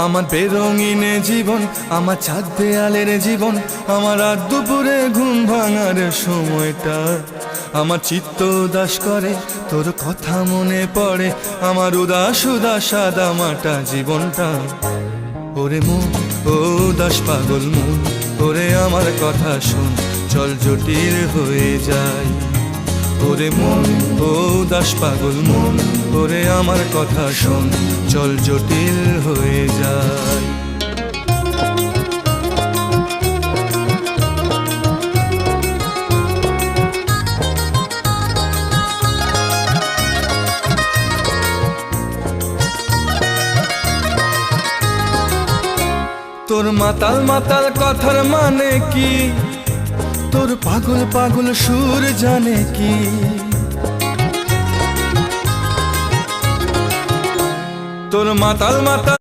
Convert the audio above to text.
আমার বেরঙিনে জীবন, আমার ছাদ দেয়ালের জীবন, আমার রাত দুপুরে ঘুম ভাঙার সময়টা। আমার চিত্ত উদাস করে, তোর কথা মনে পড়ে, আমার উদাস উদাস সাদা মাটা জীবনটা। ওরে মন, ও উদাস পাগল মন, ওরে আমার কথা শোন, চল জটিল হয়ে যায়। ওরে মন, ও উদাস পাগল মন, ওরে আমার কথা শোন, চল জটিল হয়ে যায়। তোর মাতাল মাতাল কথার মানে কি, তোর পাগল পাগল সুর জানে কি। তোর মাতাল মাতাল